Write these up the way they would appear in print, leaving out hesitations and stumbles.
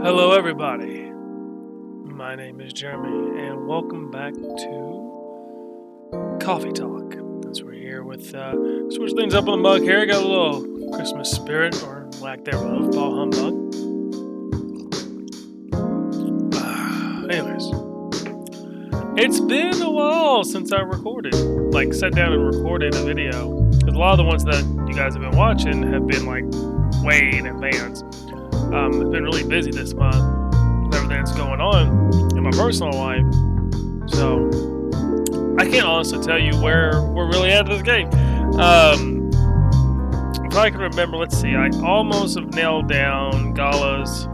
Hello, everybody. My name is Jeremy, and welcome back to Coffee Talk. As we're here with switch things up on the mug here. Got a little Christmas spirit, or lack thereof, ball humbug. Anyways, it's been a while since I recorded, sat down and recorded a video. Because a lot of the ones that you guys have been watching have been way in advance. I've been really busy this month with everything that's going on in my personal life, so I can't honestly tell you where we're really at in this game. If I can remember, let's see, I almost have nailed down Gala's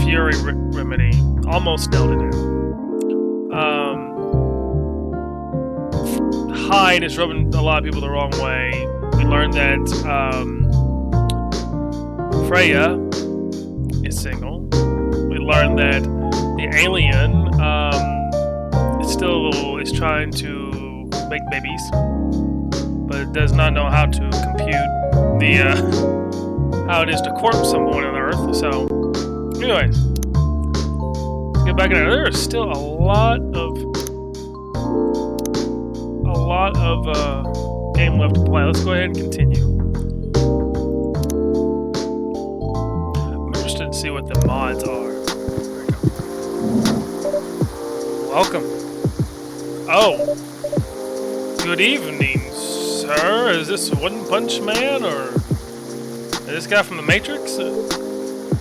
Fury Remedy. Almost nailed it down. Hyde is rubbing a lot of people the wrong way. We learned that Freya is single. We learned that the alien is trying to make babies, but does not know how to compute how it is to court someone on Earth. So, anyways, let's get back in there. There is still a lot of game left to play. Let's go ahead and continue. To see what the mods are. Welcome. Oh. Good evening, sir. Is this One Punch Man or is this guy from the Matrix?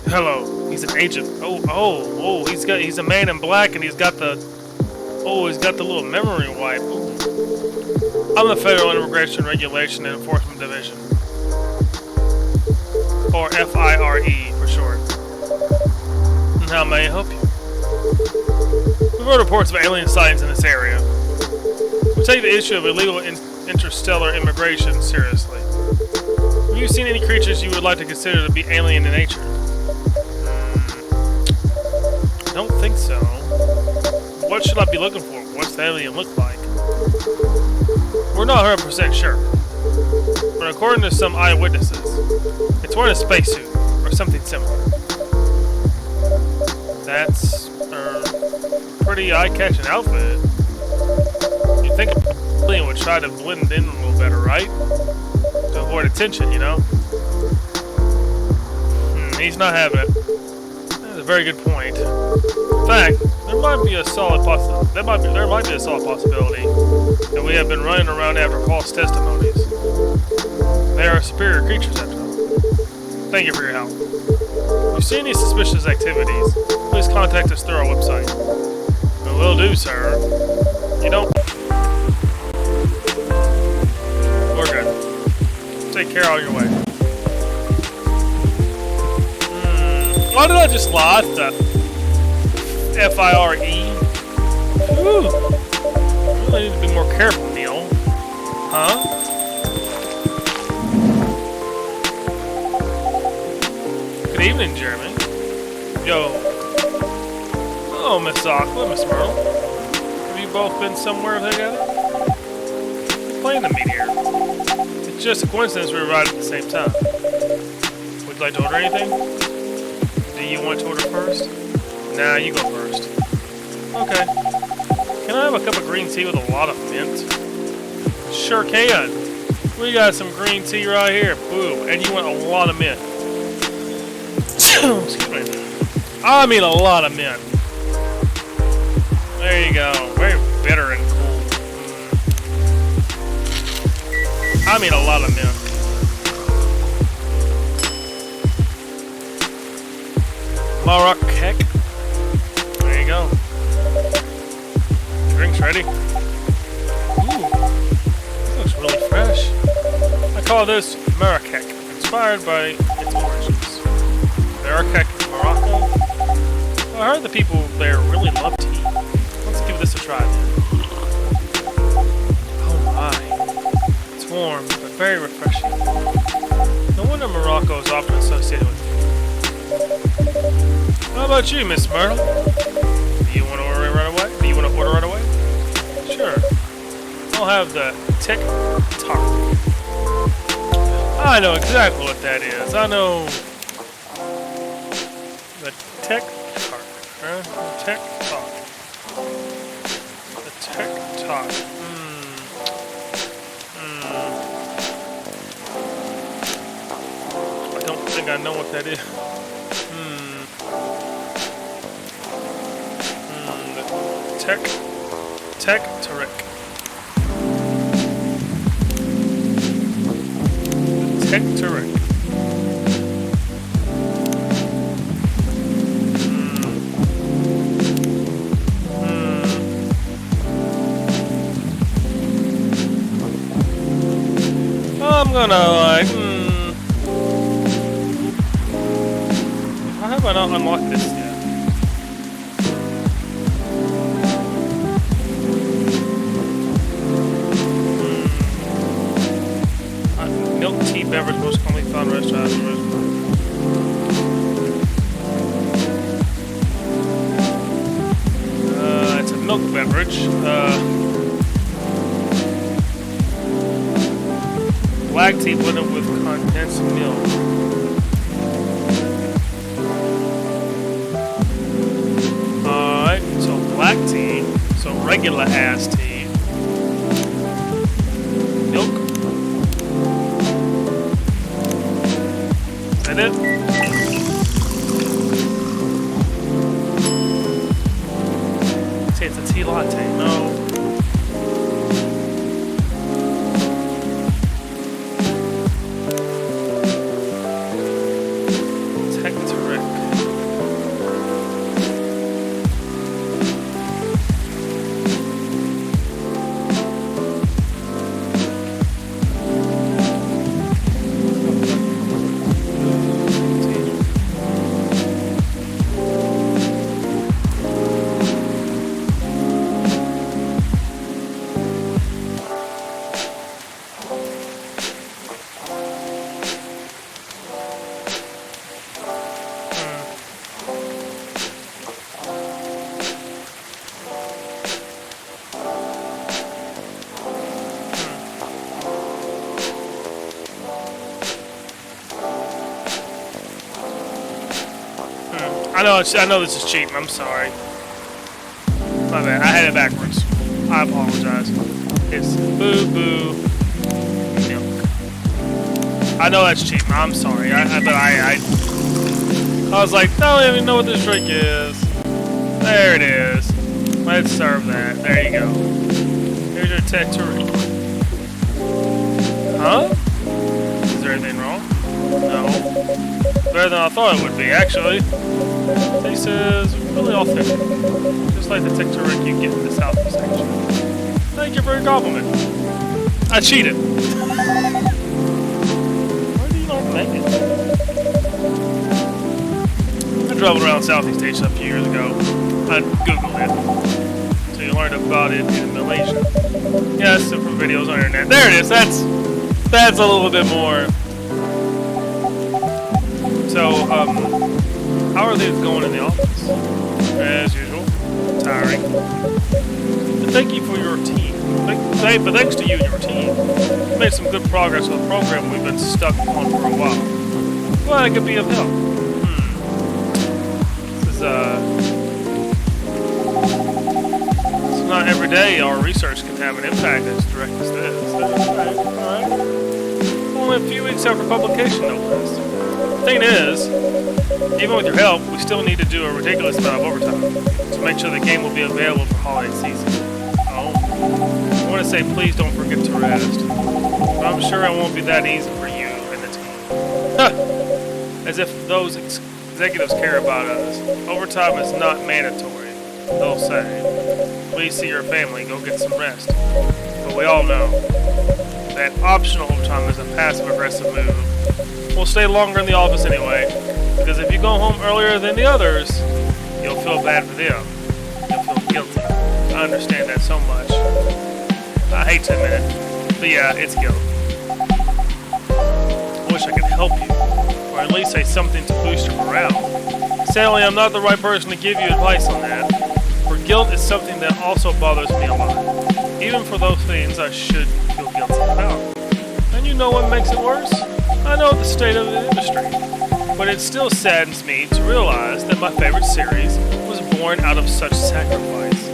Hello. He's an agent. Oh. He's a man in black and he's got the little memory wipe. Ooh. I'm the Federal Immigration Regulation and Enforcement Division. Or FIRE for short. How may I help you? We've heard reports of alien sightings in this area. We take the issue of illegal interstellar immigration seriously. Have you seen any creatures you would like to consider to be alien in nature? I don't think so. What should I be looking for? What's the alien look like? We're not 100% sure. But according to some eyewitnesses, it's wearing a spacesuit or something similar. That's a pretty eye-catching outfit. You'd think an alien would try to blend in a little better, right? To avoid attention, you know? He's not having it. That's a very good point. In fact, there might be a solid possibility that we have been running around after false testimonies. They are superior creatures after all. Thank you for your help. If you see any suspicious activities, please contact us through our website. We will do, sir. You don't... We're good. Take care on your way. Why did I just lie? The FIRE? Ooh. I really need to be more careful, Neil. Huh? Good evening, Jeremy. Yo. Oh, Miss Aqua, Miss Myrtle. Have you both been somewhere together? We're playing the Meteor. It's just a coincidence we arrived at the same time. Would you like to order anything? Do you want to order first? Nah, you go first. Okay. Can I have a cup of green tea with a lot of mint? Sure can. We got some green tea right here. Boom. And you want a lot of mint. Excuse me. I mean a lot of mint. There you go. Very bitter and cool. I mean a lot of mint. Marrakech. There you go. Drink's ready. Ooh. This looks really fresh. I call this Marrakech, inspired by its origins. Marrakech, Morocco? Well, I heard the people there really love tea. Let's give this a try then. Oh my. It's warm, but very refreshing. No wonder Morocco is often associated with tea. How about you, Miss Myrtle? Do you want to order right away? Sure. I'll have the Tic-Tac. I know exactly what that is. I know The tech talk. The tech talk. The tech talk. I don't think I know what that is. The tech turret. Tech turret. I'm gonna like. Why have I not unlocked this yet? Milk tea beverage most commonly found in restaurants. It's a milk beverage. Black tea blended with condensed milk. Alright, so black tea, so regular ass tea. Milk. Is that it? Say it's a tea latte. No. I know this is cheating. I'm sorry. My bad. I had it backwards. I apologize. It's boo boo milk. I know that's cheating. I'm sorry. I was like, I don't even know what this drink is. There it is. Let's serve that. There you go. Here's your Teturi. Huh? Is there anything wrong? No. Better than I thought it would be, actually. This is really authentic. Just like the Teturi you get in the Southeast Asia. Thank you for your compliment. I cheated. Why do you not make it? I traveled around Southeast Asia a few years ago. I googled it. So you learned about it in Malaysia. Yes, and from videos on the internet. There it is. That's a little bit more. So, how are things going in the office? As usual, tiring. But thank you for your team. But thanks to you and your team, we made some good progress with a program we've been stuck on for a while. Glad I could be of help. This is not every day our research can have an impact as direct as this. Alright. Only a few weeks after publication, no less. The thing is, even with your help, we still need to do a ridiculous amount of overtime to make sure the game will be available for holiday season. Oh, I want to say please don't forget to rest, but I'm sure it won't be that easy for you and the team. Huh. As if those executives care about us. Overtime is not mandatory, they'll say. Please see your family, go get some rest. But we all know that optional overtime is a passive-aggressive move. We'll stay longer in the office anyway, because if you go home earlier than the others, you'll feel bad for them. You'll feel guilty. I understand that so much. I hate to admit it, but yeah, it's guilt. I wish I could help you, or at least say something to boost your morale. Sadly, I'm not the right person to give you advice on that, for guilt is something that also bothers me a lot. Even for those things I should feel guilty about. And you know what makes it worse? I know the state of the industry. but it still saddens me to realize that my favorite series was born out of such sacrifice.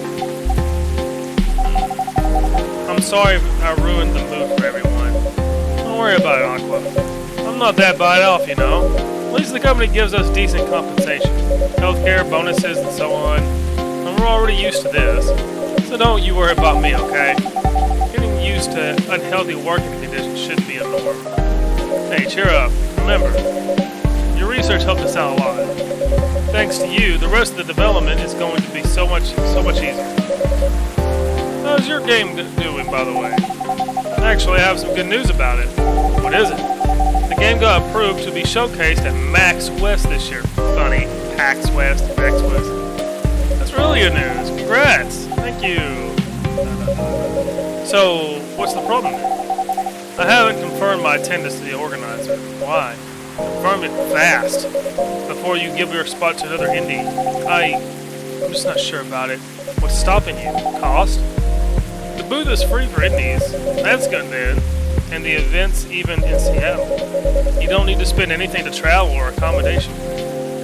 I'm sorry if I ruined the mood for everyone. Don't worry about it, Aqua. I'm not that bad off, you know. At least the company gives us decent compensation. Healthcare, bonuses, and so on. And we're already used to this. So don't you worry about me, okay? Getting used to unhealthy working conditions shouldn't be a norm. Hey, cheer up. Remember, your research helped us out a lot. Thanks to you, the rest of the development is going to be so much easier. How's your game doing, by the way? Actually, I have some good news about it. What is it? The game got approved to be showcased at Max West this year. Funny, PAX West, Max West. That's really good news. Congrats. Thank you. So, what's the problem then? I haven't confirmed my attendance to the organizer. Why? Confirm it fast before you give your spot to another indie. I'm just not sure about it. What's stopping you? Cost? The booth is free for indies. That's good then. And the event's even in Seattle. You don't need to spend anything to travel or accommodation.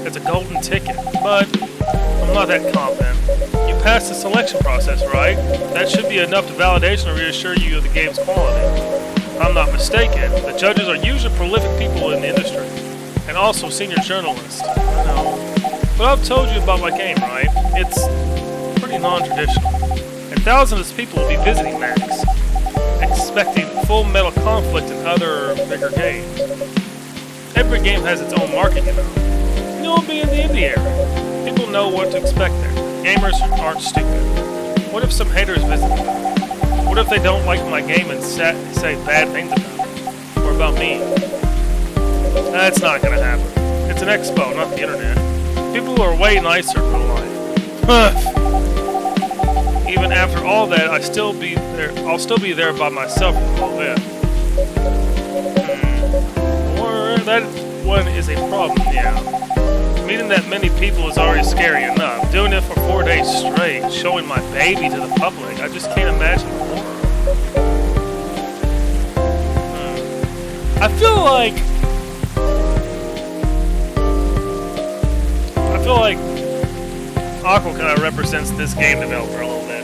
It's a golden ticket, but I'm not that confident. You passed the selection process, right? That should be enough to validation to reassure you of the game's quality. If I'm not mistaken, the judges are usually prolific people in the industry, and also senior journalists. I know. But I've told you about my game, right? It's pretty non-traditional. And thousands of people will be visiting Max, expecting Full Metal Conflict and other bigger games. Every game has its own market, you know. And you'll be in the indie area. People know what to expect there. Gamers aren't stupid. What if some haters visit them? What if they don't like my game and say bad things about it? Or about me? That's not gonna happen. It's an expo, not the internet. People are way nicer in real life. Even after all that, I'll still be there by myself for a little bit. Or that one is a problem, yeah. Meeting that many people is already scary enough. Doing it for 4 days straight, showing my baby to the public, I just can't imagine the horror. I feel like Aqua kind of represents this game developer a little bit.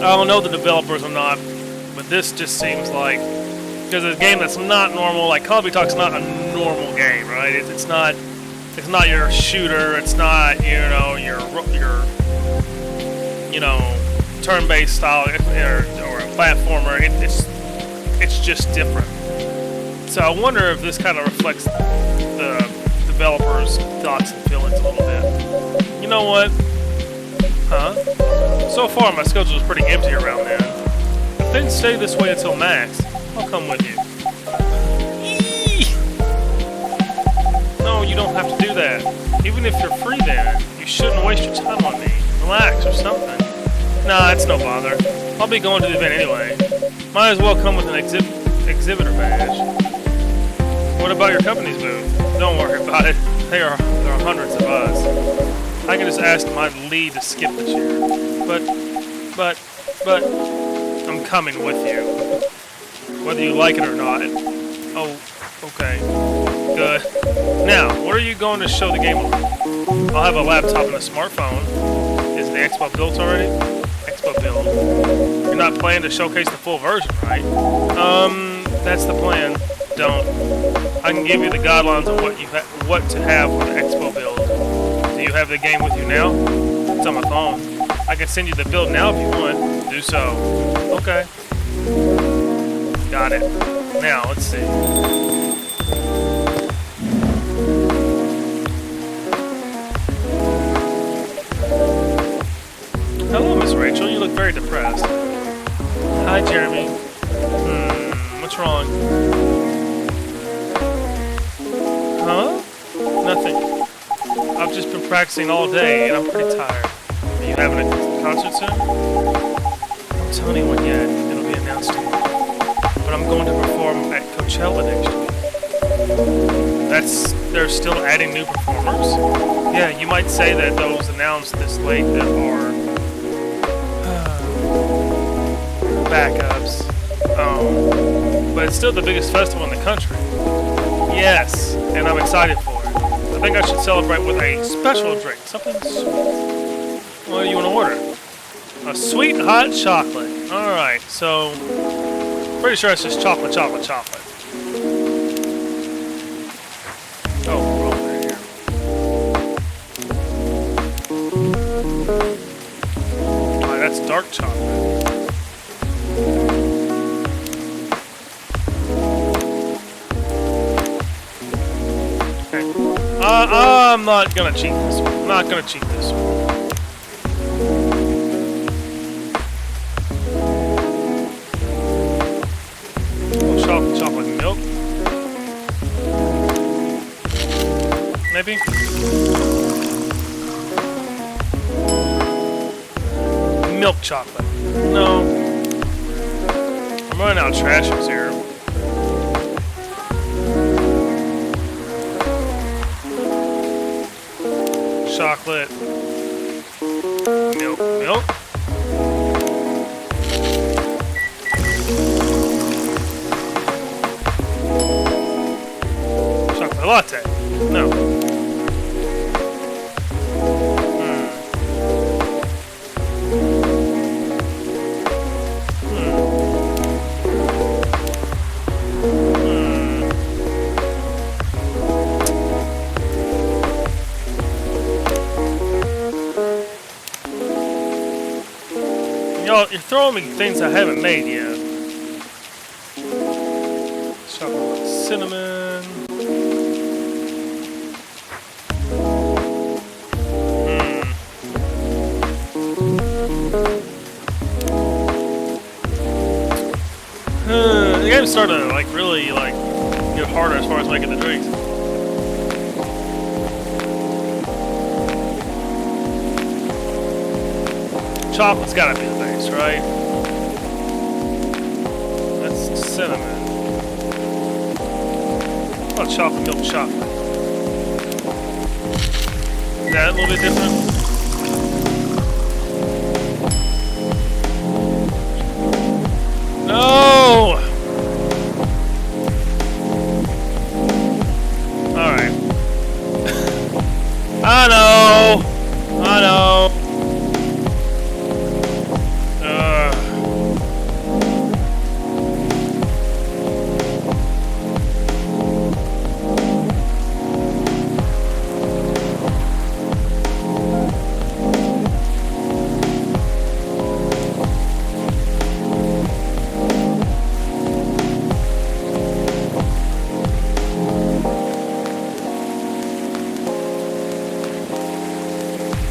I don't know the developers or not, but this just seems like, because it's a game that's not normal. Like Call of Duty Talk's not a normal game, right? It's not your shooter. It's not your turn-based style or a platformer. It's just different. So I wonder if this kind of reflects the developers' thoughts and feelings a little bit. You know what? Huh? So far, my schedule is pretty empty around then. If things stay this way until Max, I'll come with you. Eee! No, you don't have to do that. Even if you're free then, you shouldn't waste your time on me. Relax or something. Nah, it's no bother. I'll be going to the event anyway. Might as well come with an exhibitor badge. What about your company's booth? Don't worry about it. There are hundreds of us. I can just ask my lead to skip the chair. But, I'm coming with you. Whether you like it or not. Oh, okay. Good. Now, what are you going to show the game on? I'll have a laptop and a smartphone. Is the Expo built already? Expo build. You're not planning to showcase the full version, right? That's the plan. Don't. I can give you the guidelines on what to have for the Expo build. Do you have the game with you now? It's on my phone. I can send you the build now if you want. Do so. Okay. Got it. Now, let's see. Hello, Miss Rachel. You look very depressed. Hi, Jeremy. What's wrong? Huh? Nothing. I've just been practicing all day, and I'm pretty tired. Are you having a concert soon? Don't tell anyone yet. It'll be announced tomorrow. But I'm going to perform at Coachella next week. They're still adding new performers? Yeah, you might say that those announced this late that are backups. But it's still the biggest festival in the country. Yes, and I'm excited for it. I think I should celebrate with a special drink. Something sweet. What do you want to order? A sweet hot chocolate. Alright, so... pretty sure it's just chocolate. Oh, wrong way here. Alright, that's dark chocolate. Okay. I'm not gonna cheat this one. I'm not gonna cheat this one. Chocolate milk. Maybe? Milk chocolate. No. I'm running out of trashes here. Chocolate. Milk. Chocolate latte. No. Y'all, you're throwing me things I haven't made yet. Chocolate with cinnamon. The game's starting to really get harder as far as making the drinks. Chocolate's gotta be the base, right? That's cinnamon. What about chocolate milk chocolate? Is that a little bit different? No! Alright. I know!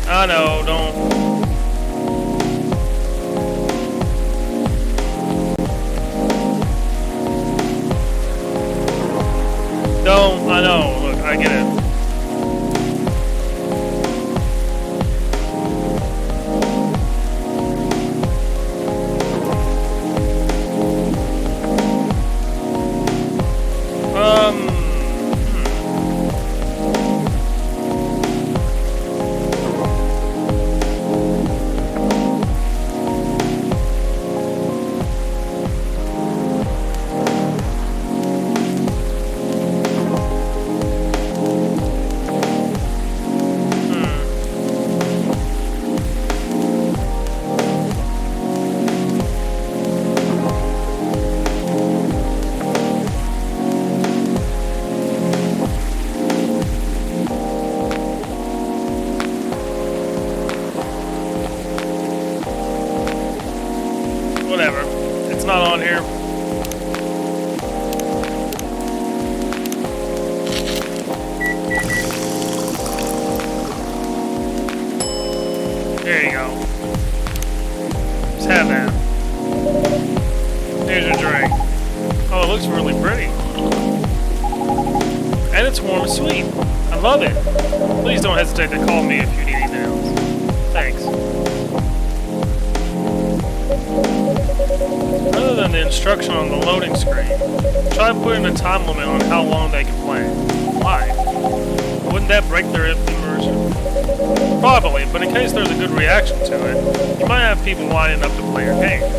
I know, don't. Don't, I know, look, I get it. Whatever. It's not on here. There you go. Just have that. Here's your drink. Oh, it looks really pretty. And it's warm and sweet. I love it. Please don't hesitate to call me if you need anything else. Thanks. Other than the instruction on the loading screen, try putting a time limit on how long they can play. Why? Wouldn't that break their immersion? Probably, but in case there's a good reaction to it, you might have people lining up to play your game. I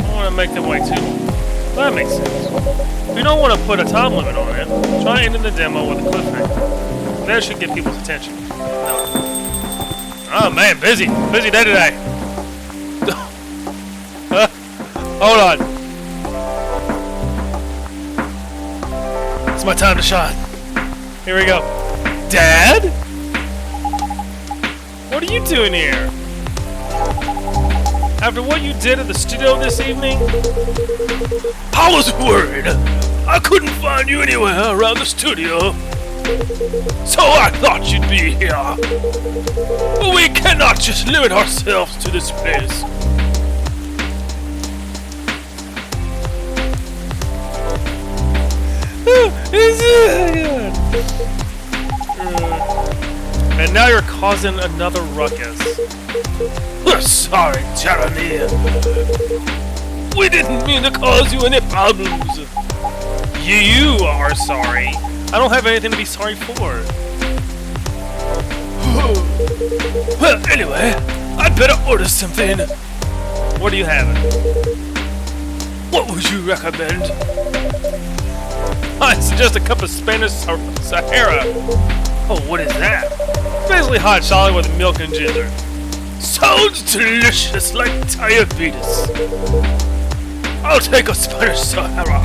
don't want to make them wait too long. That makes sense. you don't want to put a time limit on it, try ending the demo with a cliffhanger. That should get people's attention. Oh man, busy day today. Hold on. It's my time to shine. Here we go. Dad? What are you doing here? After what you did at the studio this evening? I was worried. I couldn't find you anywhere around the studio. So I thought you'd be here. But we cannot just limit ourselves to this place. And now you're causing another ruckus. We're sorry, Jeremy. We didn't mean to cause you any problems. You are sorry. I don't have anything to be sorry for. Well, anyway, I'd better order something. What are you having? What would you recommend? I suggest a cup of Spanish Sahara. Oh, what is that? Basically hot chocolate with milk and ginger. Sounds delicious, like diabetes. I'll take a Spanish Sahara.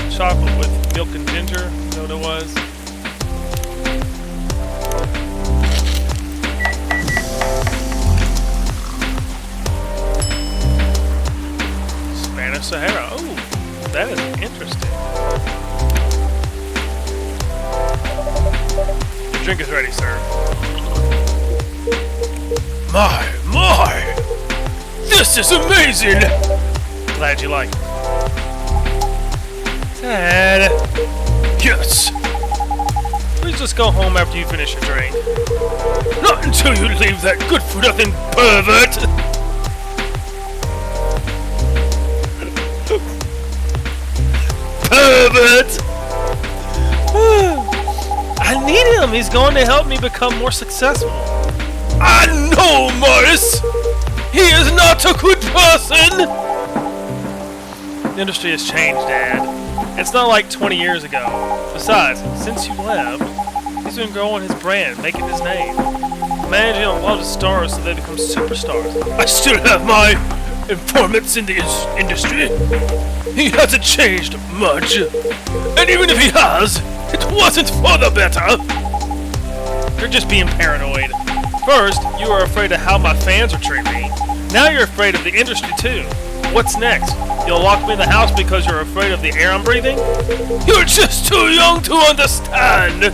Chocolate with milk and ginger, is that what it was? Spanish Sahara, oh, that is interesting. Your drink is ready, sir. My! This is amazing! Glad you like it. Dad! Yes! Please just go home after you finish your drink. Not until you leave that good-for-nothing pervert! Pervert! I need him! He's going to help me become more successful. I know, Morris! He is not a good person! The industry has changed, Dad. It's not like 20 years ago. Besides, since you left, he's been growing his brand, making his name. Managing a lot of stars so they become superstars. I still have my informants in the industry. He hasn't changed much. And even if he has, it wasn't for the better. You're just being paranoid. First, you were afraid of how my fans would treat me. Now you're afraid of the industry too. What's next? You'll lock me in the house because you're afraid of the air I'm breathing? You're just too young to understand!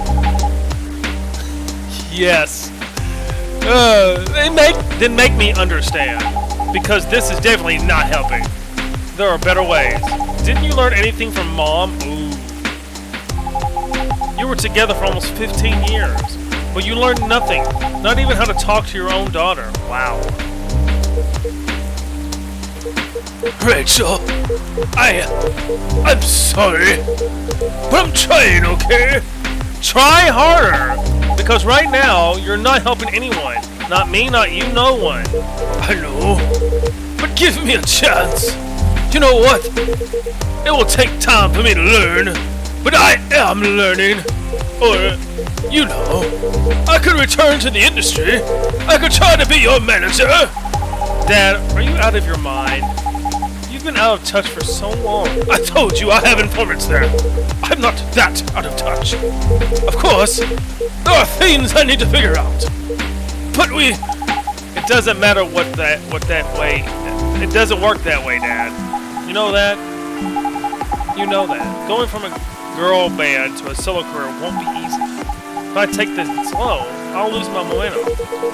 Yes. Then make me understand. Because this is definitely not helping. There are better ways. Didn't you learn anything from Mom? Ooh. You were together for almost 15 years. But you learned nothing. Not even how to talk to your own daughter. Wow. Rachel, I'm sorry, but I'm trying, okay? Try harder, because right now you're not helping anyone. Not me, not you, no one. I know, but give me a chance. You know what? It will take time for me to learn, but I am learning. Or, you know, I could return to the industry. I could try to be your manager. Dad, are you out of your mind? You've been out of touch for so long. I told you I have informants there. I'm not that out of touch. Of course, there are things I need to figure out. But it doesn't matter what that way. It doesn't work that way, Dad. You know that? You know that. Going from a girl band to a solo career won't be easy. If I take this slow, I'll lose my momentum.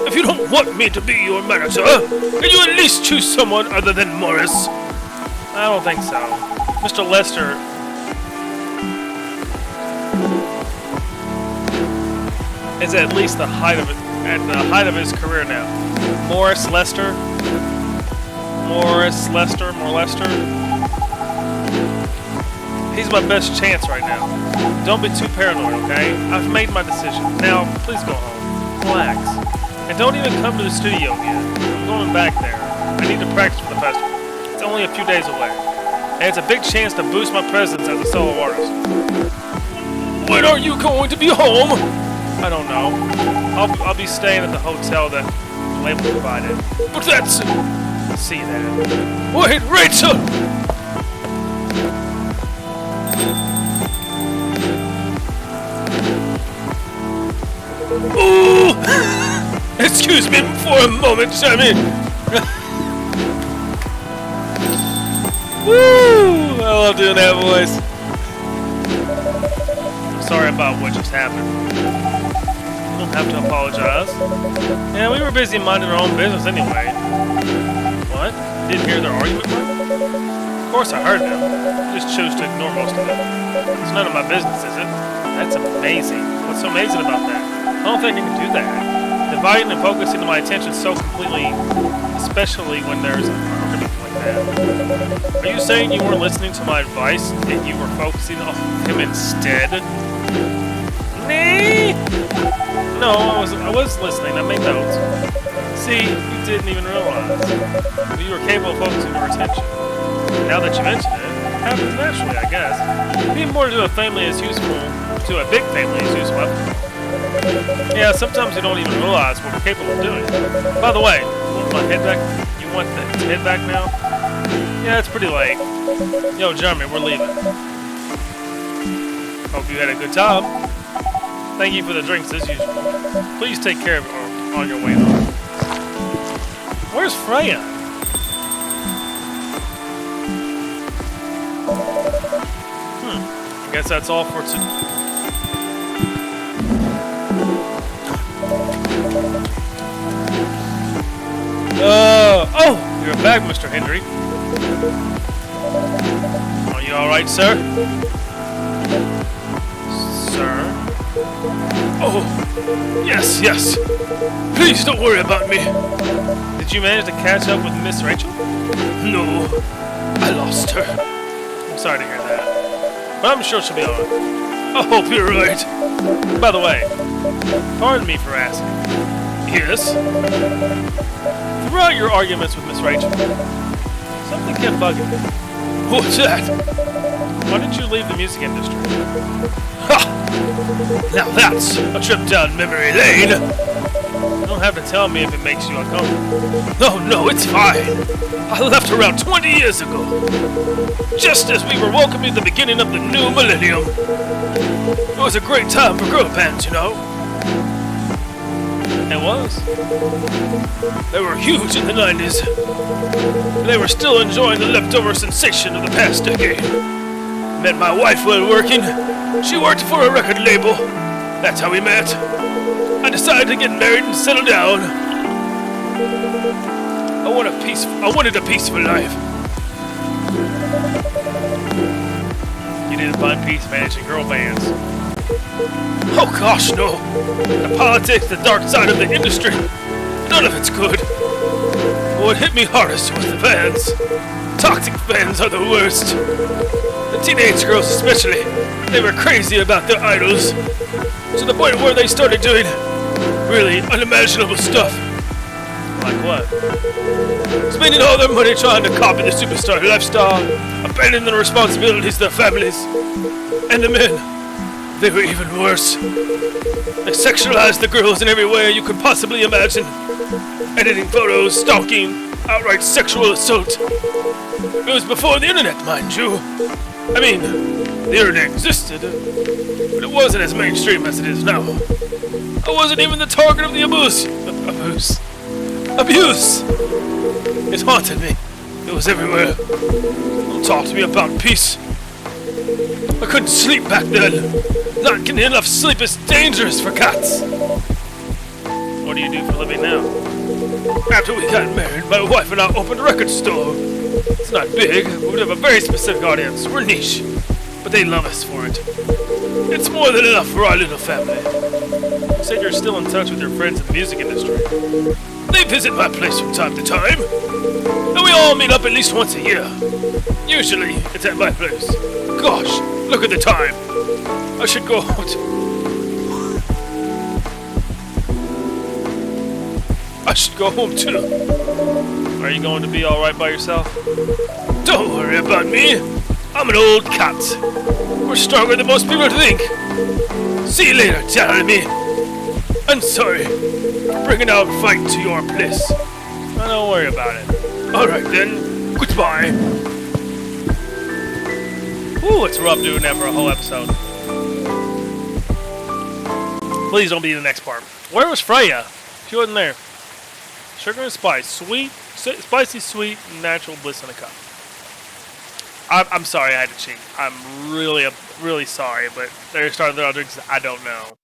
If you don't want me to be your manager, can you at least choose someone other than Morris? I don't think so. Mr. Lester is at least at the height of his career now. More Lester. He's my best chance right now. Don't be too paranoid, okay? I've made my decision. Now, please go home. Relax. And don't even come to the studio yet. I'm going back there. I need to practice for the festival. It's only a few days away. and it's a big chance to boost my presence as a solo artist. When are you going to be home? I don't know. I'll be staying at the hotel that the label provided. But that's... See you there. Wait, Rachel! Ooh! Excuse me for a moment, Sammy. Woo! I love doing that voice. I'm sorry about what just happened. You don't have to apologize. Yeah, we were busy minding our own business anyway. What? You didn't hear their argument? Of course I heard them. I just chose to ignore most of it. It's none of my business, is it? That's amazing. What's so amazing about that? I don't think I can do that. Dividing and focusing my attention so completely, especially when there's an argument like that. Are you saying you weren't listening to my advice and you were focusing on him instead? Nee? No, I was listening. I made notes. See, you didn't even realize. You were capable of focusing your attention. Now that you mention it, it happens naturally, I guess. Being more to a family is useful, to a big family is useful. Yeah, sometimes you don't even realize what we're capable of doing. By the way, you want my head back? You want the head back now? Yeah, it's pretty late. Yo, Jeremy, we're leaving. Hope you had a good time. Thank you for the drinks as usual. Please take care of it on your way home. Where's Freya? I guess that's all for today. Oh, you're back, Mr. Hendry. Are you alright, sir? Sir? Oh, yes, yes. Please don't worry about me. Did you manage to catch up with Miss Rachel? No, I lost her. I'm sorry to hear that. But I'm sure she'll be alright. I hope you're right. By the way, pardon me for asking. Yes? Throughout your arguments with Miss Rachel, something kept bugging me. What's that? Why didn't you leave the music industry? Ha! Now that's a trip down memory lane. You don't have to tell me if it makes you uncomfortable. No, it's fine. I left around 20 years ago. Just as we were welcoming the beginning of the new millennium. It was a great time for girl bands, you know. It was. They were huge in the 90s. They were still enjoying the leftover sensation of the past decade. Met my wife while working. She worked for a record label. That's how we met. I decided to get married and settle down. I wanted a peaceful life. You didn't find peace managing girl bands. Oh gosh, no. The politics, the dark side of the industry. None of it's good. What hit me hardest was the fans. Toxic fans are the worst. The teenage girls especially. They were crazy about their idols. To the point where they started doing really unimaginable stuff. Like what? Spending all their money trying to copy the superstar lifestyle, abandoning the responsibilities of their families. And the men, they were even worse. They sexualized the girls in every way you could possibly imagine. Editing photos, stalking, outright sexual assault. It was before the internet, mind you. I mean, the internet existed, but it wasn't as mainstream as it is now. I wasn't even the target of the abuse. It haunted me. It was everywhere. Don't talk to me about peace. I couldn't sleep back then. Not getting enough sleep is dangerous for cats. What do you do for a living now? After we got married, my wife and I opened a record store. It's not big, but we have a very specific audience. We're niche, but they love us for it. It's more than enough for our little family. You said you're still in touch with your friends in the music industry. They visit my place from time to time, and we all meet up at least once a year. Usually, it's at my place. Gosh, look at the time. I should go out. I should go home too. Are you going to be alright by yourself? Don't worry about me. I'm an old cat. We're stronger than most people think. See you later, Jeremy. I'm sorry for bringing out a fight to your place. Oh, don't worry about it. Alright then, goodbye. Ooh, it's rough doing that for a whole episode. Please don't be the next part. Where was Freya? She wasn't there. Sugar and spice. Sweet, spicy, sweet, natural bliss in a cup. I'm sorry I had to cheat. I'm really sorry, but there started other drinks I don't know.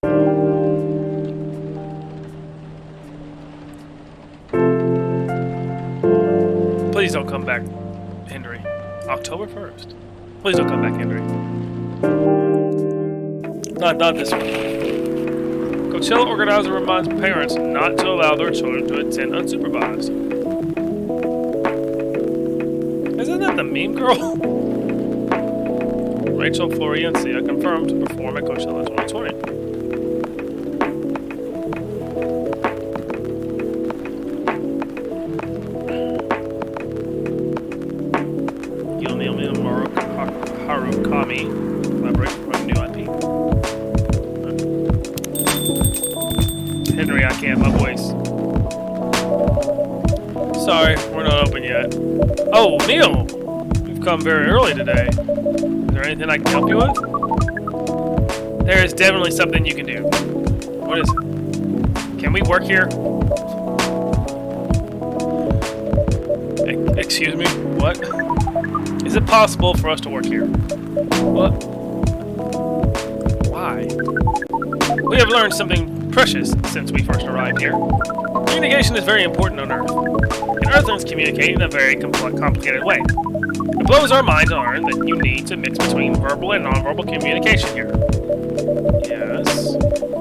Please don't come back, Henry. October 1st. Please don't come back, Henry. Not this one. Coachella organizer reminds parents not to allow their children to attend unsupervised. Isn't that the meme girl? Rachel, Freya, and Sia confirmed to perform at Coachella 2020. Harukami collaborate for a new IP. Henry, I can't. My voice. Sorry, we're not open yet. Oh, Neil! We've come very early today. Is there anything I can help you with? There is definitely something you can do. What is it? Can we work here? Excuse me? What? Is it possible for us to work here? What? Why? We have learned something precious since we first arrived here. Communication is very important on Earth, and Earthlings communicate in a very complicated way. It blows our minds to learn that you need to mix between verbal and nonverbal communication here. Yes,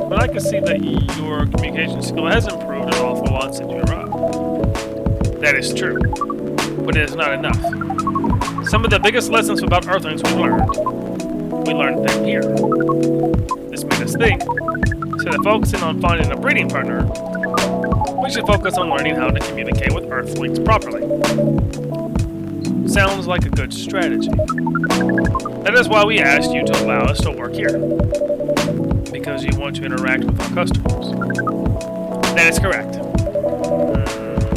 but I can see that your communication skill has improved an awful lot since you arrived. That is true, but it is not enough. Some of the biggest lessons about Earthlings we learned them here. This made us think, instead of focusing on finding a breeding partner, we should focus on learning how to communicate with Earthlings properly. Sounds like a good strategy. That is why we asked you to allow us to work here. Because you want to interact with our customers. That is correct.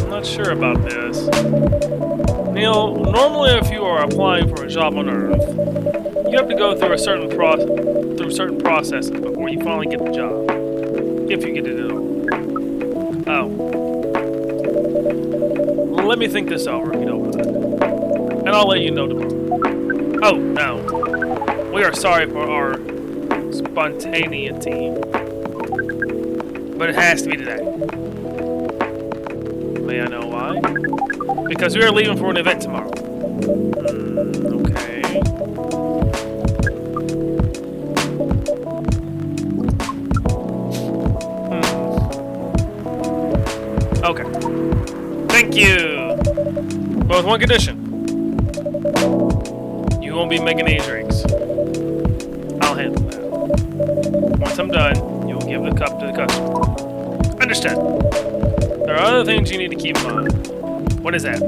I'm not sure about this. Neil, normally if you are applying for a job on Earth, you have to go through certain processes before you finally get the job. If you get it at all. Oh. Let me think this over if you don't mind. And I'll let you know tomorrow. Oh, no. We are sorry for our spontaneity. But it has to be today. May I know why? Because we are leaving for an event tomorrow. Okay. Okay. Thank you. But with one condition. You won't be making any drinks. I'll handle that. Once I'm done, you'll give the cup to the customer. Understand. There are other things you need to keep in mind. What is that?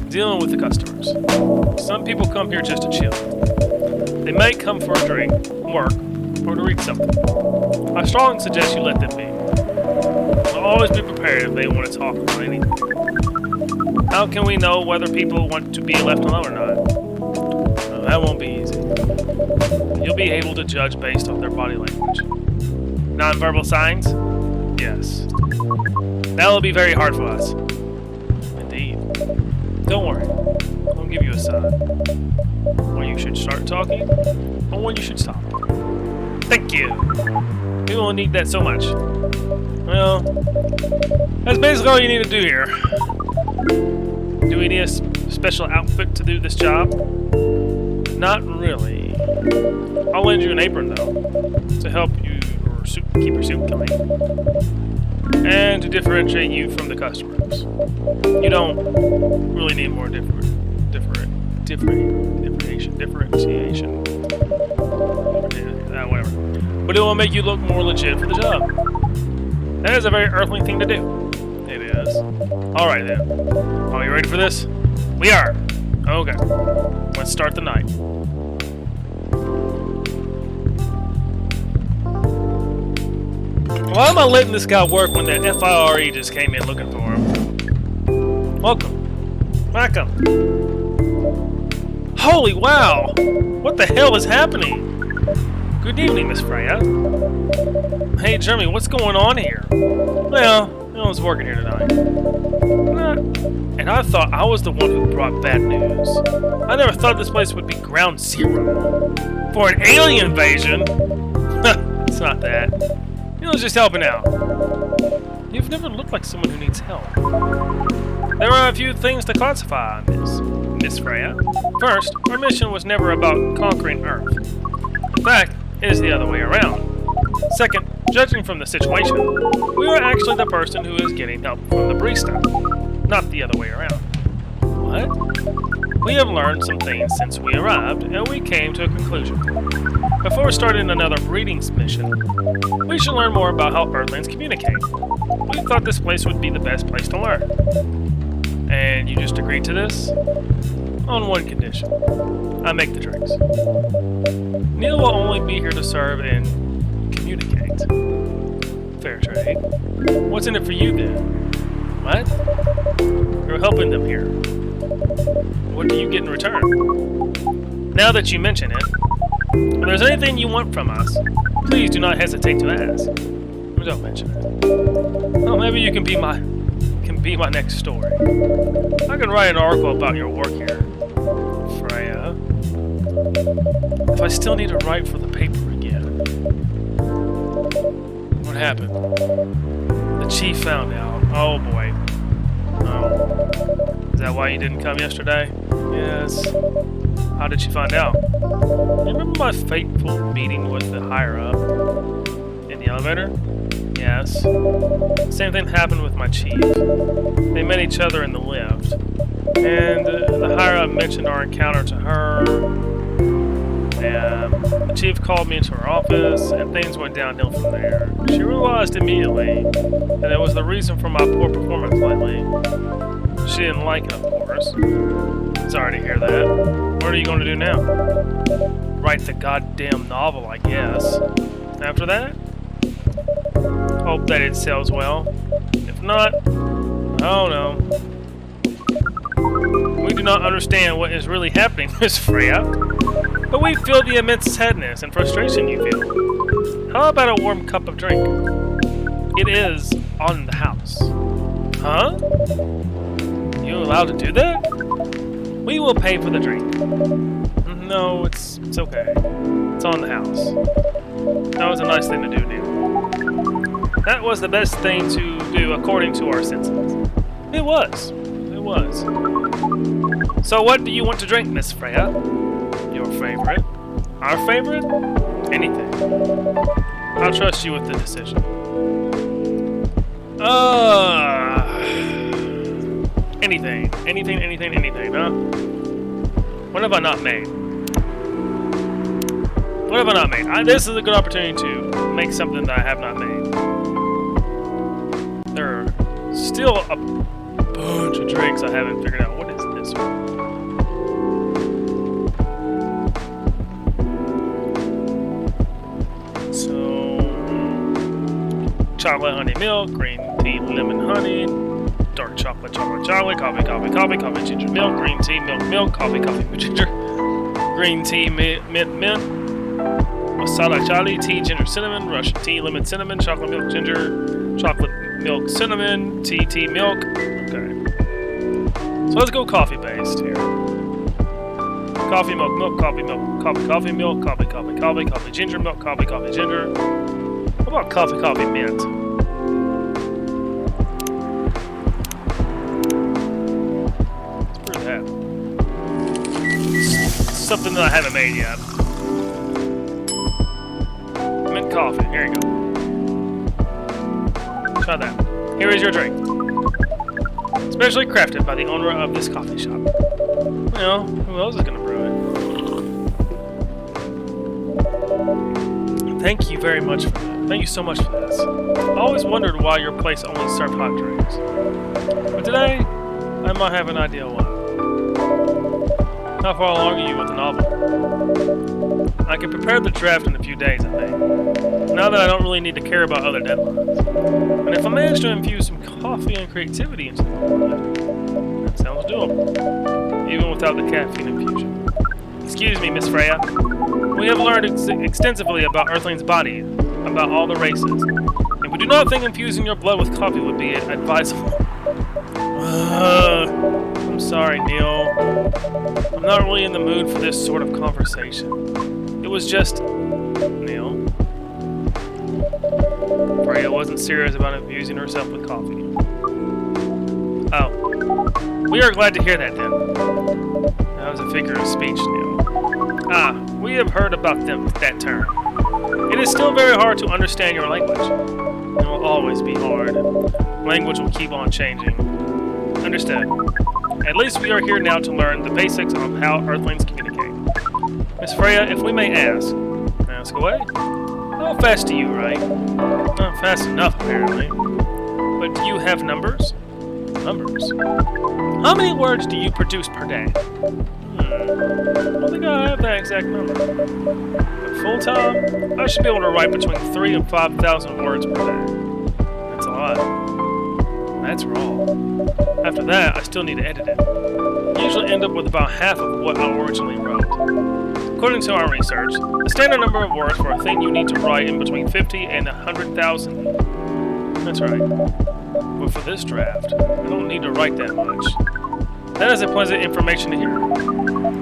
Dealing with the customers. Some people come here just to chill. They might come for a drink, work, or to read something. I strongly suggest you let them be. But always be prepared if they want to talk about anything. How can we know whether people want to be left alone or not? Well, that won't be easy. You'll be able to judge based on their body language. Nonverbal signs? Yes. That'll be very hard for us. Indeed. Don't worry. I'll give you a sign. When you should start talking, or when you should stop. Thank you. We won't need that so much. Well, that's basically all you need to do here. Do we need a special outfit to do this job? Not really. I'll lend you an apron, though, to help you or keep your suit clean. And to differentiate you from the customers. You don't really need more differentiation. Whatever. But it will make you look more legit for the job. That is a very Earthling thing to do. It is. Alright then. Are you ready for this? We are. Okay. Let's start the night. Why am I letting this guy work when the FIRE just came in looking for him? Welcome. Holy wow! What the hell is happening? Good evening, Miss Freya. Hey, Jeremy, what's going on here? Well, no one's working here tonight. And I thought I was the one who brought bad news. I never thought this place would be ground zero. For an alien invasion? It's not that. You know, just helping out. You've never looked like someone who needs help. There are a few things to classify on this, Miss Freya. First, our mission was never about conquering Earth. In fact, it is the other way around. Second, judging from the situation, we are actually the person who is getting help from the barista, not the other way around. What? We have learned some things since we arrived, and we came to a conclusion. Before starting another breeding mission, we should learn more about how Earthlings communicate. We thought this place would be the best place to learn. And you just agreed to this? On one condition. I make the drinks. Neil will only be here to serve and communicate. Fair trade. What's in it for you then? What? You're helping them here. What do you get in return? Now that you mention it, if there's anything you want from us, please do not hesitate to ask. Don't mention it. Well, maybe you can be my next story. I can write an article about your work here, Freya. If I still need to write for the paper again. What happened? The chief found out. Oh boy. Oh. Is that why you didn't come yesterday? Yes. How did she find out? You remember my fateful meeting with the higher-up? In the elevator? Yes. Same thing happened with my chief. They met each other in the lift. And the higher-up mentioned our encounter to her. And the chief called me into her office, and things went downhill from there. She realized immediately that it was the reason for my poor performance lately. She didn't like it, of course. Sorry to hear that. What are you going to do now? Write the goddamn novel, I guess. After that? Hope that it sells well. If not, I don't know. We do not understand what is really happening, Miss Freya. But we feel the immense sadness and frustration you feel. How about a warm cup of drink? It is on the house. Huh? You allowed to do that? We will pay for the drink. No, it's okay. It's on the house. That was a nice thing to do, Neil. That was the best thing to do according to our senses. It was. It was. So what do you want to drink, Miss Freya? Your favorite? Our favorite? Anything. I'll trust you with the decision. Anything. Anything, huh? What have I not made? What have I not made? This is a good opportunity to make something that I have not made. There are still a bunch of drinks I haven't figured out. What is this one? So, chocolate honey milk, green tea lemon honey, dark chocolate, coffee, ginger milk, green tea, milk, coffee, ginger, green tea, mint, masala chai tea, ginger, cinnamon, Russian tea, lemon, cinnamon, chocolate milk, ginger, chocolate milk, cinnamon, tea, milk. Okay. So let's go coffee based here. Coffee, milk, coffee, milk, coffee, ginger, milk, coffee, ginger. What about coffee, mint? Something that I haven't made yet. Mint coffee. Here you go. Try that. Here is your drink. Specially crafted by the owner of this coffee shop. Well, who else is going to brew it? Thank you very much for that. Thank you so much for this. I always wondered why your place only served hot drinks. But today, I might have an idea why. How far along are you with the novel? I can prepare the draft in a few days, I think. Now that I don't really need to care about other deadlines. And if I manage to infuse some coffee and creativity into the novel, that sounds doable. Even without the caffeine infusion. Excuse me, Miss Freya. We have learned extensively about Earthling's body, about all the races. And we do not think infusing your blood with coffee would be advisable. I'm sorry, Neil. I'm not really in the mood for this sort of conversation. It was just... Neil? Freya wasn't serious about infusing herself with coffee. Oh. We are glad to hear that, then. That was a figure of speech, Neil. Ah, we have heard about that term. It is still very hard to understand your language. It will always be hard. Language will keep on changing. Understood. At least we are here now to learn the basics of how Earthlings communicate. Miss Freya, if we may ask away? How fast do you write? Not fast enough, apparently. But do you have numbers? Numbers? How many words do you produce per day? I don't think I have that exact number. But full time, I should be able to write between 3,000 and 5,000 words per day. That's a lot. That's raw. After that, I still need to edit it. I usually end up with about half of what I originally wrote. According to our research, the standard number of words for a thing you need to write in between 50 and 100,000. That's right. But for this draft, I don't need to write that much. That is a pleasant information to hear.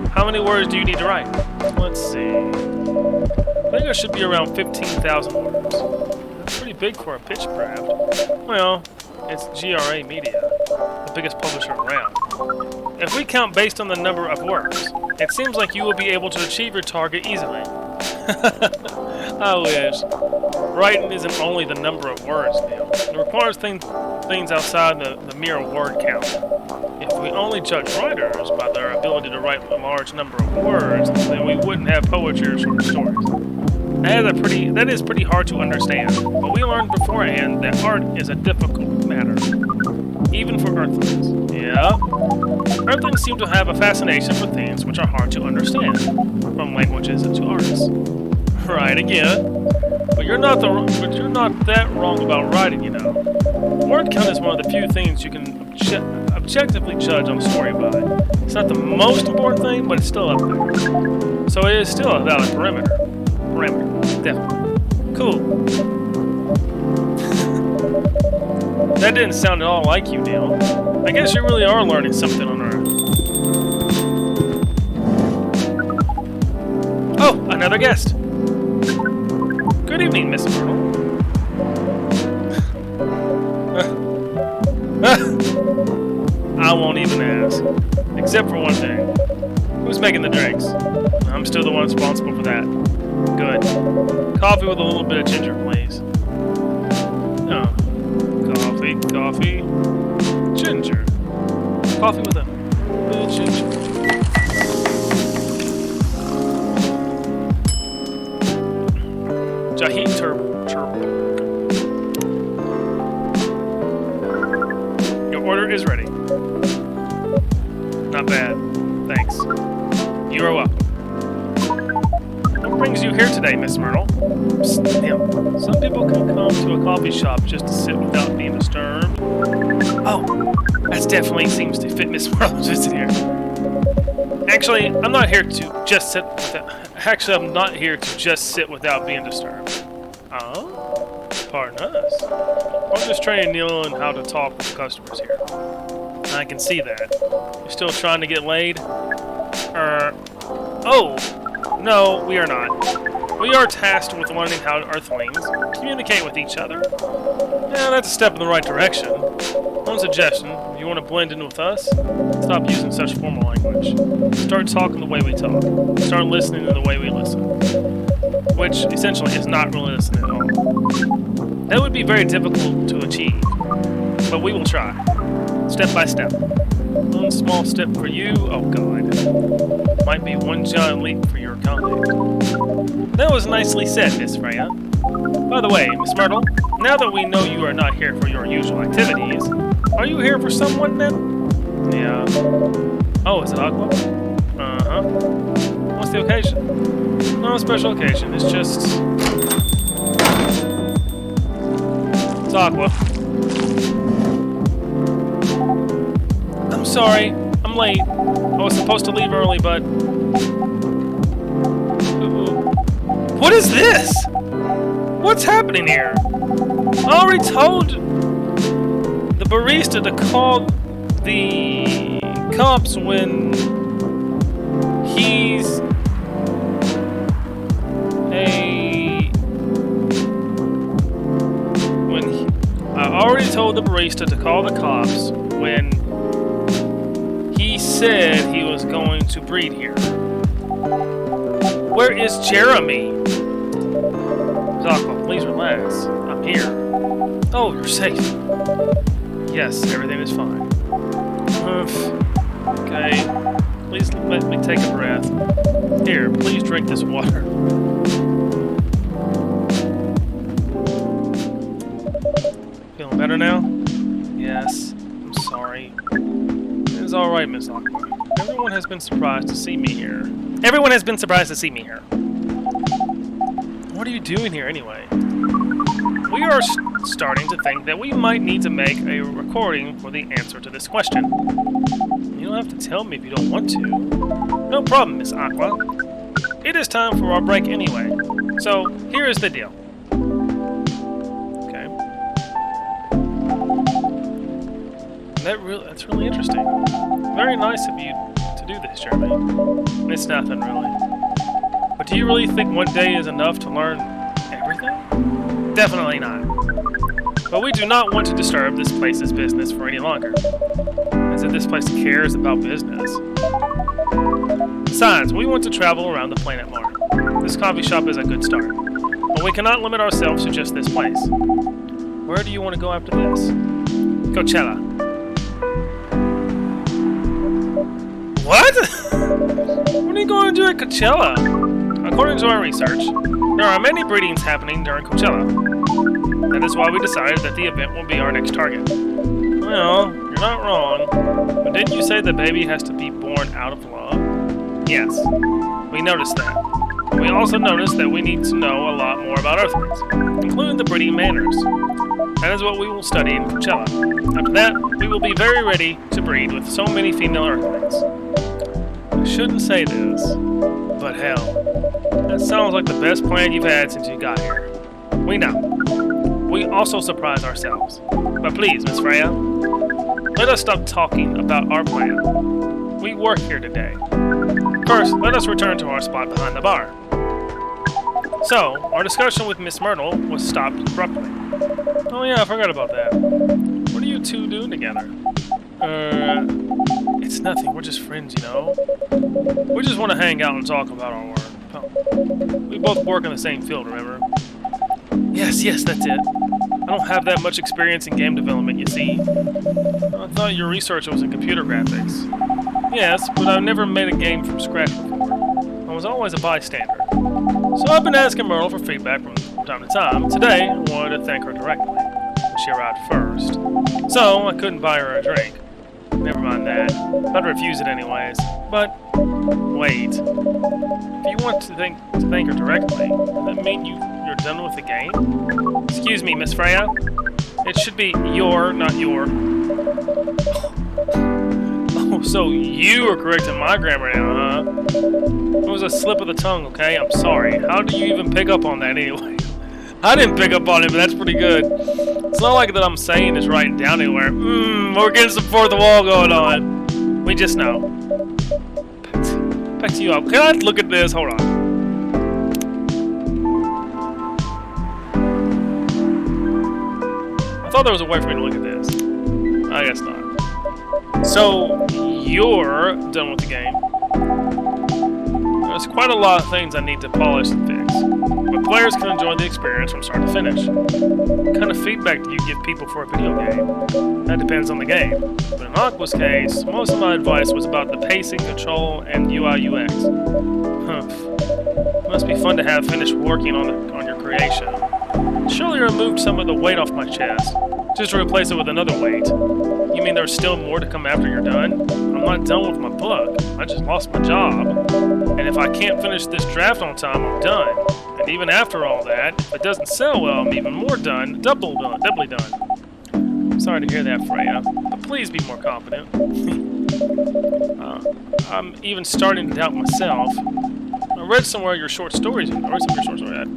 How many words do you need to write? Let's see. I think I should be around 15,000 words. That's pretty big for a pitch draft. Well, it's GRA Media, the biggest publisher around. If we count based on the number of words, it seems like you will be able to achieve your target easily. I wish. Writing isn't only the number of words, Neil. It requires things outside the mere word count. If we only judge writers by their ability to write a large number of words, then we wouldn't have poetry or short stories. That is pretty hard to understand, but we learned beforehand that art is a difficult matter, even for Earthlings. Yeah? Earthlings seem to have a fascination for things which are hard to understand, from languages to arts. Right again. But you're not that wrong about writing, you know. Word count is one of the few things you can objectively judge on a story by. It's not the most important thing, but it's still up there. So it is still a valid parameter. Definitely. Cool. That didn't sound at all like you, Neil. I guess you really are learning something on Earth. Oh, another guest. Good evening, Miss Myrtle. I won't even ask. Except for one thing. Who's making the drinks? I'm still the one responsible for that. Good. Coffee with a little bit of ginger, please. Oh. Coffee. Ginger. Coffee with a little ginger. Jahit Turbo. Your order is ready. Not bad. Thanks. You are welcome. What brings you here today, Miss Myrtle? Psst, Neil. Some people can come to a coffee shop just to sit without being disturbed. Oh, that definitely seems to fit Miss Myrtle's visit here. Actually, I'm not here to just sit without being disturbed. Oh? Pardon us. I'm just training Neil on how to talk with customers here. I can see that. You're still trying to get laid? Oh! No, we are not. We are tasked with learning how Earthlings communicate with each other. Yeah, that's a step in the right direction. One suggestion, if you want to blend in with us, stop using such formal language. Start talking the way we talk. Start listening in the way we listen. Which, essentially, is not really listening at all. That would be very difficult to achieve, but we will try. Step by step. One small step for you, oh god. Might be one giant leap for your contact. That was nicely said, Miss Freya. By the way, Miss Myrtle, now that we know you are not here for your usual activities, are you here for someone then? Yeah. Oh, is it Aqua? Uh-huh. huh? What's the occasion? No special occasion, it's just... It's Aqua. I'm sorry, I'm late. I was supposed to leave early, but... What is this? What's happening here? I already told the barista to call the cops when he's I already told the barista to call the cops when he said he was going to breed here. Where is Jeremy? Aqua, please relax. I'm here. Oh, you're safe. Yes, everything is fine. Okay. Please let me take a breath. Here, please drink this water. Feeling better now? Yes. I'm sorry. It's alright, Miss Aqua. Everyone has been surprised to see me here. Everyone has been surprised to see me here. What are you doing here anyway? We are starting to think that we might need to make a recording for the answer to this question. You don't have to tell me if you don't want to. No problem, Miss Aqua. It is time for our break anyway. So, here is the deal. Okay. That's really interesting. Very nice of you to do this, Jeremy. It's nothing, really. But do you really think one day is enough to learn everything? Definitely not. But we do not want to disturb this place's business for any longer, as if this place cares about business. Besides, we want to travel around the planet more. This coffee shop is a good start, but we cannot limit ourselves to just this place. Where do you want to go after this? Coachella. What? What are you going to do at Coachella? According to our research, there are many breedings happening during Coachella. That is why we decided that the event will be our next target. Well, you're not wrong. But didn't you say the baby has to be born out of love? Yes, we noticed that. And we also noticed that we need to know a lot more about Earthlings, including the breeding manners. That is what we will study in Coachella. After that, we will be very ready to breed with so many female Earthlings. I shouldn't say this, but hell, that sounds like the best plan you've had since you got here. We know. We also surprise ourselves. But please, Miss Freya, let us stop talking about our plan. We work here today. First, let us return to our spot behind the bar. So, our discussion with Miss Myrtle was stopped abruptly. Oh yeah, I forgot about that. What are you two doing together? It's nothing. We're just friends, you know? We just want to hang out and talk about our work. Oh. We both work in the same field, remember? Yes, that's it. I don't have that much experience in game development, you see. I thought your research was in computer graphics. Yes, but I've never made a game from scratch before. I was always a bystander. So I've been asking Myrtle for feedback from time to time. Today, I wanted to thank her directly. She arrived first. So, I couldn't buy her a drink. Never mind that. I'd refuse it anyways. But, wait. If you want to thank her directly, does that mean you're done with the game? Excuse me, Miss Freya. It should be your, not your. Oh, so you are correcting my grammar now, huh? It was a slip of the tongue, okay? I'm sorry. How do you even pick up on that anyway? I didn't pick up on it, but that's pretty good. It's not like that I'm saying it's writing down anywhere. We're getting some fourth wall going on. We just know. Back to you. Can I look at this? Hold on. I thought there was a way for me to look at this. I guess not. So, you're done with the game. There's quite a lot of things I need to polish and fix. But players can enjoy the experience from start to finish. What kind of feedback do you give people for a video game? That depends on the game. But in Aqua's case, most of my advice was about the pacing, control, and UI UX. It must be fun to have finished working on your creation. Surely removed some of the weight off my chest, just to replace it with another weight. You mean there's still more to come after you're done? I'm not done with my book. I just lost my job. And if I can't finish this draft on time, I'm done. And even after all that, if it doesn't sell well, I'm even more done. Doubly done. I'm sorry to hear that, Freya. But please be more confident. I'm even starting to doubt myself. I read somewhere your short stories. I read some of your short stories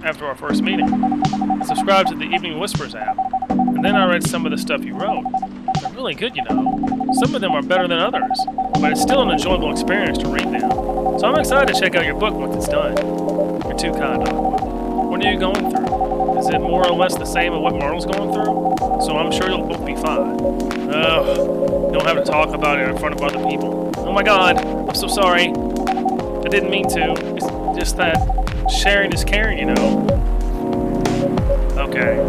after our first meeting. I subscribed to the Evening Whispers app. And then I read some of the stuff you wrote. They're really good, you know. Some of them are better than others, but it's still an enjoyable experience to read them. So I'm excited to check out your book once it's done. You're too kind, Aqua. What are you going through? Is it more or less the same as what Myrtle's going through? So I'm sure you'll both be fine. Ugh, you don't have to talk about it in front of other people. Oh my god, I'm so sorry. I didn't mean to. It's just that sharing is caring, you know. Okay.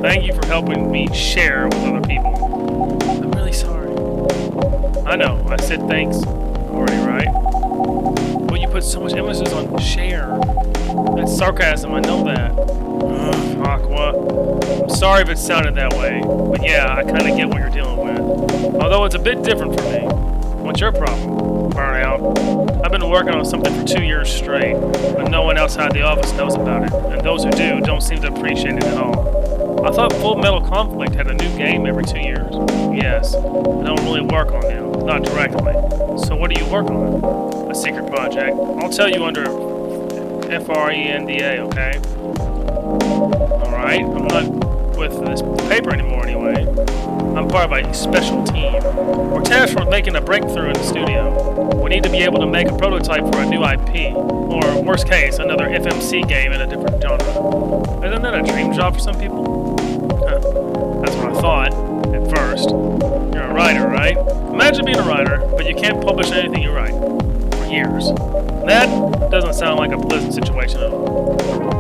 Thank you for helping me share with other people. I'm really sorry. I know, I said thanks already, right? But you put so much emphasis on share. That's sarcasm, I know that. Ugh, Aqua. I'm sorry if it sounded that way, but yeah, I kind of get what you're dealing with. Although it's a bit different for me. What's your problem? Burnout. I've been working on something for 2 years straight, but no one outside the office knows about it, and those who do don't seem to appreciate it at all. I thought Full Metal Conflict had a new game every 2 years. Yes, I don't really work on them, not directly. So what do you work on? A secret project. I'll tell you under FRENDA, okay? Alright, I'm not with this paper anymore anyway. I'm part of a special team. We're tasked with making a breakthrough in the studio. We need to be able to make a prototype for a new IP, or worst case, another FMC game in a different genre. Isn't that a dream job for some people? That's what I thought, at first. You're a writer, right? Imagine being a writer, but you can't publish anything you write. For years. That doesn't sound like a pleasant situation at all.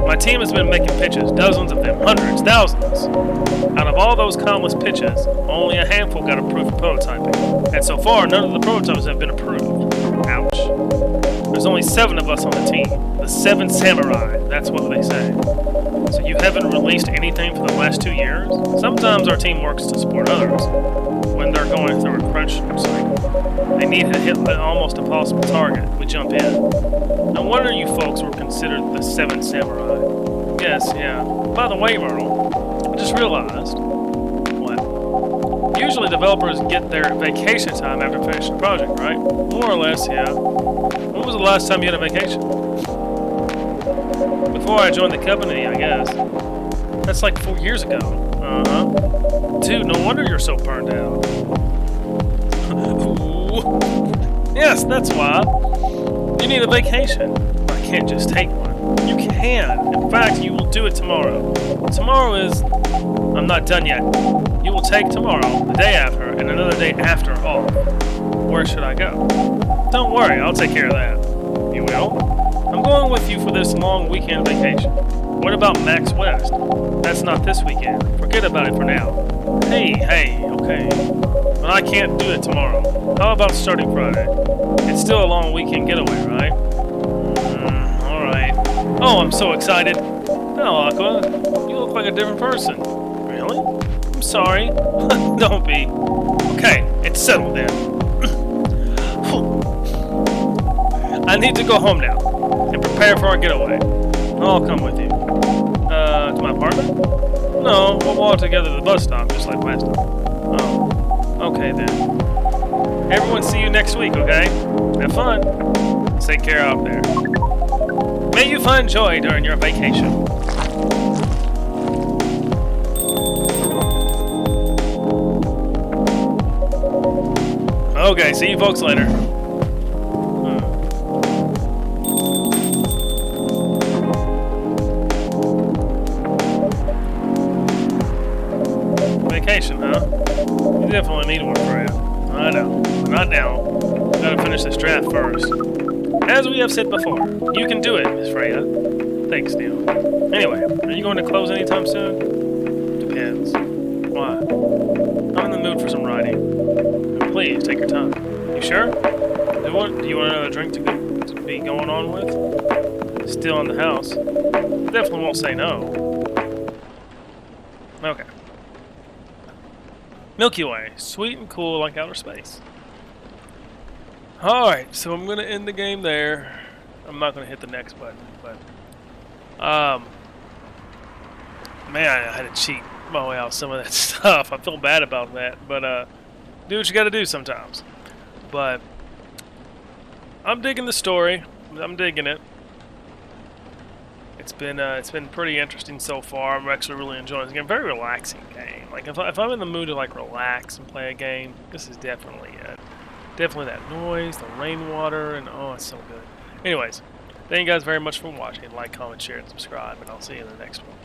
My team has been making pitches, dozens of them, hundreds, thousands. Out of all those countless pitches, only a handful got approved for prototyping. And so far, none of the prototypes have been approved. Ouch. There's only 7 of us on the team. The 7 samurai, that's what they say. So you haven't released anything for the last 2 years? Sometimes our team works to support others when they're going through a crunch cycle. They need to hit an almost impossible target. We jump in. No wonder you folks were considered the 7 samurai. Yes, yeah. By the way, Myrtle, I just realized. What? Usually developers get their vacation time after finishing the project, right? More or less, yeah. When was the last time you had a vacation? Before I joined the company, I guess. That's like 4 years ago. Uh-huh. Dude, no wonder you're so burned out. Yes, that's why. You need a vacation. I can't just take one. You can. In fact, you will do it tomorrow. Tomorrow is... I'm not done yet. You will take tomorrow, the day after, and another day after off. Where should I go? Don't worry, I'll take care of that. You will? I'm going with you for this long weekend vacation. What about Max West? That's not this weekend. Forget about it for now. Hey, okay. But I can't do it tomorrow. How about starting Friday? It's still a long weekend getaway, right? Alright. Oh, I'm so excited. No, Aqua, you look like a different person. Really? I'm sorry. Don't be. Okay, it's settled then. I need to go home now and prepare for our getaway. I'll come with you. To my apartment? No, we'll walk together to the bus stop just like last time. Oh, okay then. Everyone see you next week, okay? Have fun. Take care out there. May you find joy during your vacation. Okay, see you folks later. Vacation, huh? You definitely need one, Freya. I know. Not now. Gotta finish this draft first. As we have said before, you can do it, Miss Freya. Thanks, Neil. Anyway, are you going to close anytime soon? Depends. Why? I'm in the mood for some writing. Please, take your time. You sure? Do you want another drink to be going on with? Still in the house. Definitely won't say no. Okay. Milky Way, sweet and cool like outer space. Alright, so I'm going to end the game there. I'm not going to hit the next button, but... man, I had to cheat my way out of some of that stuff. I feel bad about that, but do what you got to do sometimes. But I'm digging the story. I'm digging it. It's been pretty interesting so far. I'm actually really enjoying this game. Very relaxing game. Like if I'm in the mood to like relax and play a game, this is definitely it. Definitely that noise, the rainwater, and oh, it's so good. Anyways, thank you guys very much for watching. Like, comment, share, and subscribe, and I'll see you in the next one.